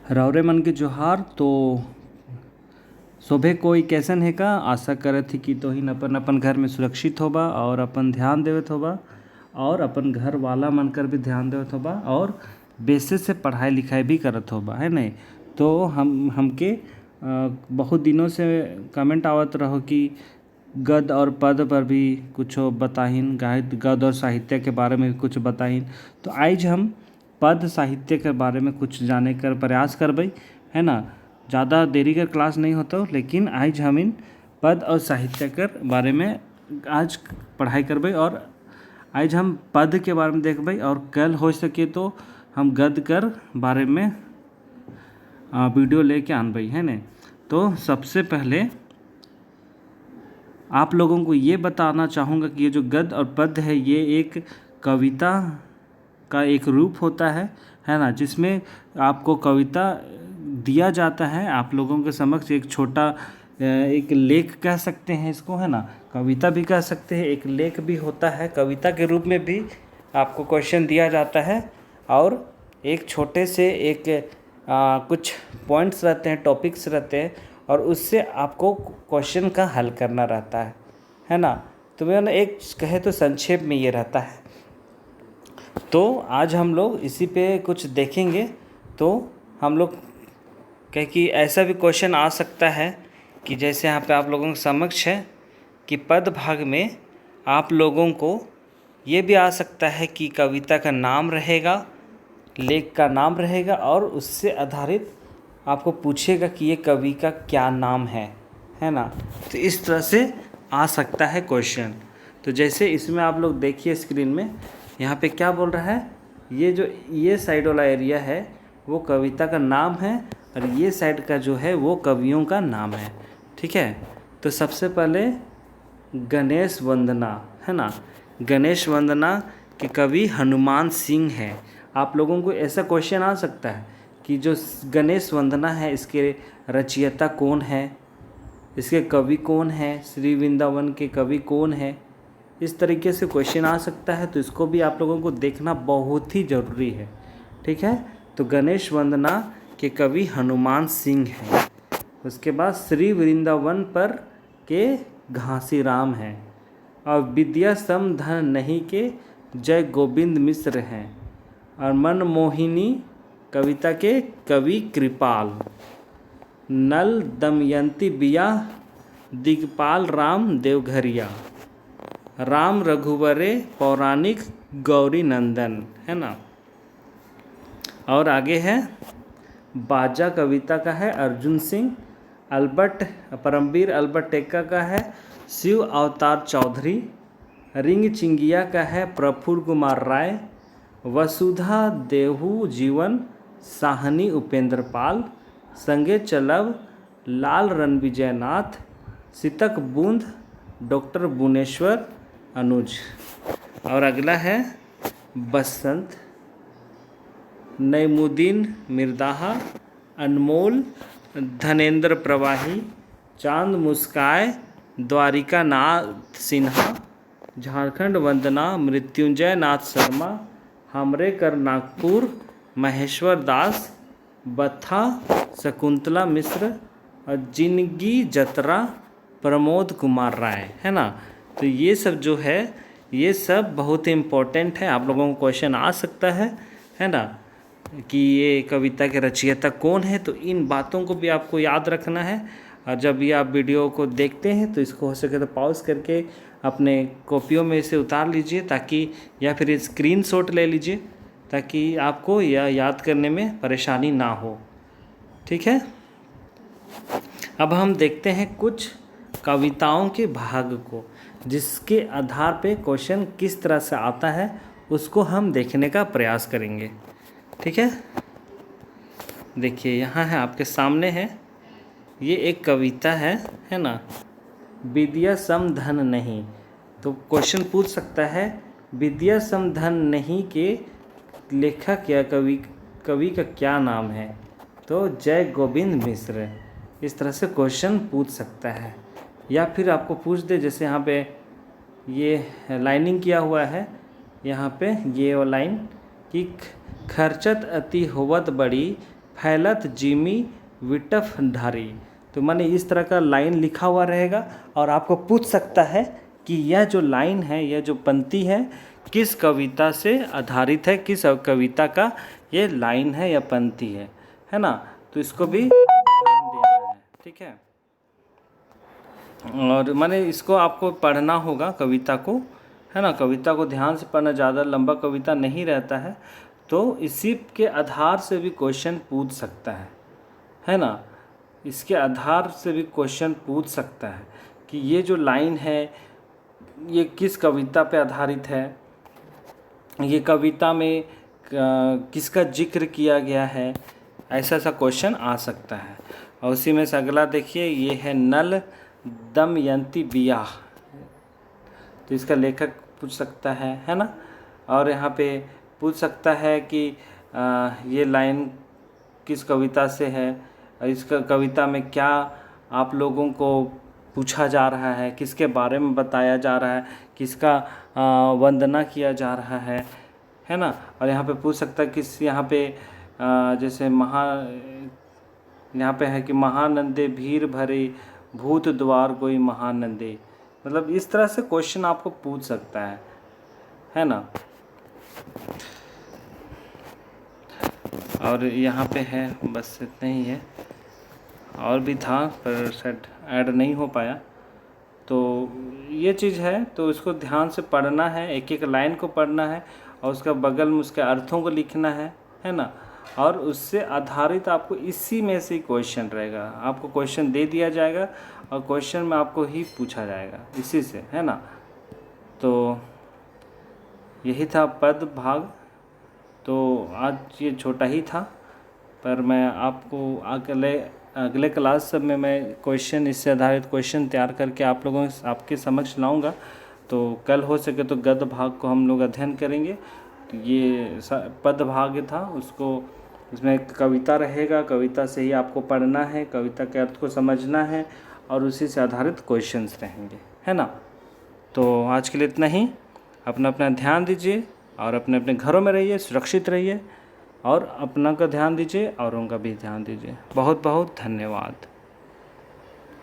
रौरे मन के जोहार। तो शोभे कोई कैसन है का आशा करत थी कि तोहिन अपन अपन घर में सुरक्षित होबा और अपन ध्यान देवत होबा और अपन घर वाला मन कर भी ध्यान देवत होबा और बेसिस से पढ़ाई लिखाई भी करत होबा, है नहीं। तो हमके बहुत दिनों से कमेंट आवत रहो कि गद्य और पद पर भी कुछ बताहिन, गद्य और साहित्य के बारे में भी कुछ बताहिन। तो आज हम पद साहित्य के बारे में कुछ जाने कर प्रयास करबई, है ना। ज़्यादा देरी कर क्लास नहीं होता, लेकिन आज हम इन पद और साहित्य कर बारे में आज पढ़ाई करबई और आज हम पद के बारे में देखबई और कल हो सके तो हम गद्य कर बारे में वीडियो लेके आनबई, है ना। तो सबसे पहले आप लोगों को ये बताना चाहूँगा कि ये जो गद्य और पद्य है ये एक कविता का एक रूप होता है ना, जिसमें आपको कविता दिया जाता है आप लोगों के समक्ष। एक छोटा एक लेख कह सकते हैं इसको, है ना, कविता भी कह सकते हैं, एक लेख भी होता है। कविता के रूप में भी आपको क्वेश्चन दिया जाता है और एक छोटे से एक कुछ पॉइंट्स रहते हैं, टॉपिक्स रहते हैं और उससे आपको क्वेश्चन का हल करना रहता है ना। तो मैंने एक कहे तो संक्षेप में ये रहता है। तो आज हम लोग इसी पे कुछ देखेंगे। तो हम लोग कहे कि ऐसा भी क्वेश्चन आ सकता है कि जैसे यहाँ पे आप लोगों के समक्ष है कि पद भाग में आप लोगों को ये भी आ सकता है कि कविता का नाम रहेगा, लेख का नाम रहेगा और उससे आधारित आपको पूछेगा कि ये कवि का क्या नाम है ना। तो इस तरह से आ सकता है क्वेश्चन। तो जैसे इसमें आप लोग देखिए स्क्रीन में यहाँ पे क्या बोल रहा है, ये जो ये साइड वाला एरिया है वो कविता का नाम है और ये साइड का जो है वो कवियों का नाम है, ठीक है। तो सबसे पहले गणेश वंदना, है ना। गणेश वंदना के कवि हनुमान सिंह हैं। आप लोगों को ऐसा क्वेश्चन आ सकता है कि जो गणेश वंदना है इसके रचयिता कौन है, इसके कवि कौन है, श्री वृंदावन के कवि कौन है, इस तरीके से क्वेश्चन आ सकता है। तो इसको भी आप लोगों को देखना बहुत ही ज़रूरी है, ठीक है। तो गणेश वंदना के कवि हनुमान सिंह हैं। उसके बाद श्री वृंदावन पर के घासीराम हैं और विद्या सम धन नहीं के जय गोविंद मिश्र हैं और मनमोहिनी कविता के कवि कृपाल, नल दमयंती बिया दिगपाल राम देवघरिया, राम रघुवरे पौराणिक गौरी नंदन, है ना। और आगे है बाजा कविता का है अर्जुन सिंह, अल्बर्ट परमवीर अल्बर्ट टेक्का का है शिव अवतार चौधरी, रिंग चिंगिया का है प्रफुल्ल कुमार राय, वसुधा देहू जीवन साहनी उपेंद्र पाल, संगे चलव लाल रणविजय नाथ, सितक बूंद डॉक्टर भुवनेश्वर अनुज। और अगला है बसंत नईमुद्दीन मिर्दाहा, अनमोल धनेंद्र प्रवाही, चांद मुस्काए द्वारिका नाथ सिन्हा, झारखंड वंदना मृत्युंजय नाथ शर्मा, हमरे कर नागपुर महेश्वर दास, बथा शकुंतला मिश्र और जिंदगी जतरा प्रमोद कुमार राय, है ना। तो ये सब जो है ये सब बहुत ही इम्पोर्टेंट है, आप लोगों को क्वेश्चन आ सकता है ना, कि ये कविता के रचयिता कौन है। तो इन बातों को भी आपको याद रखना है और जब भी आप वीडियो को देखते हैं तो इसको हो सके तो पॉज करके अपने कॉपियों में इसे उतार लीजिए, ताकि या फिर स्क्रीनशॉट ले लीजिए ताकि आपको यह याद करने में परेशानी ना हो, ठीक है। अब हम देखते हैं कुछ कविताओं के भाग को, जिसके आधार पे क्वेश्चन किस तरह से आता है उसको हम देखने का प्रयास करेंगे, ठीक है। देखिए यहाँ है आपके सामने है, ये एक कविता है ना, विद्या सम धन नहीं। तो क्वेश्चन पूछ सकता है विद्या सम धन नहीं के लेखक या कवि का क्या नाम है। तो जय गोविंद मिश्र, इस तरह से क्वेश्चन पूछ सकता है। या फिर आपको पूछ दे, जैसे यहाँ पे ये लाइनिंग किया हुआ है, यहाँ पे ये लाइन कि खर्चत अति होवत बड़ी फैलत जिमी विटफ धारी। तो माने इस तरह का लाइन लिखा हुआ रहेगा और आपको पूछ सकता है कि यह जो लाइन है, यह जो पंक्ति है, किस कविता से आधारित है, किस कविता का ये लाइन है या पंक्ति है ना। तो इसको भी ध्यान देना है, ठीक है। और माने इसको आपको पढ़ना होगा कविता को, है ना। कविता को ध्यान से पढ़ना, ज़्यादा लंबा कविता नहीं रहता है, तो इसी के आधार से भी क्वेश्चन पूछ सकता है ना। इसके आधार से भी क्वेश्चन पूछ सकता है कि ये जो लाइन है ये किस कविता पे आधारित है, ये कविता में किसका जिक्र किया गया है, ऐसा क्वेश्चन आ सकता है। और उसी में से अगला देखिए, ये है नल दमयंती बियाह। तो इसका लेखक पूछ सकता है ना। और यहाँ पे पूछ सकता है कि ये लाइन किस कविता से है, और इस कविता में क्या आप लोगों को पूछा जा रहा है, किसके बारे में बताया जा रहा है, किसका वंदना किया जा रहा है ना। और यहाँ पे पूछ सकता है किस, यहाँ पे जैसे यहाँ पे है कि महानंदे भीड़ भरे भूत द्वार कोई महानंदे। मतलब इस तरह से क्वेश्चन आपको पूछ सकता है ना। और यहाँ पे है, बस इतना ही है। और भी था पर शायद ऐड नहीं हो पाया। तो ये चीज़ है, तो इसको ध्यान से पढ़ना है, एक एक लाइन को पढ़ना है और उसका बगल में उसके अर्थों को लिखना है ना। और उससे आधारित आपको इसी में से क्वेश्चन रहेगा, आपको क्वेश्चन दे दिया जाएगा और क्वेश्चन में आपको ही पूछा जाएगा इसी से, है ना। तो यही था पद भाग। तो आज ये छोटा ही था, पर मैं आपको अगले क्लास सब में मैं क्वेश्चन, इससे आधारित क्वेश्चन तैयार करके आप लोगों आपके समक्ष लाऊंगा। तो कल हो सके तो गद्य भाग को हम लोग अध्ययन करेंगे। तो ये पद भाग था, उसको इसमें एक कविता रहेगा, कविता से ही आपको पढ़ना है, कविता के अर्थ को समझना है और उसी से आधारित क्वेश्चंस रहेंगे, है ना। तो आज के लिए इतना ही। अपना अपना ध्यान दीजिए और अपने अपने घरों में रहिए, सुरक्षित रहिए और अपना का ध्यान दीजिए और उनका भी ध्यान दीजिए। बहुत बहुत धन्यवाद।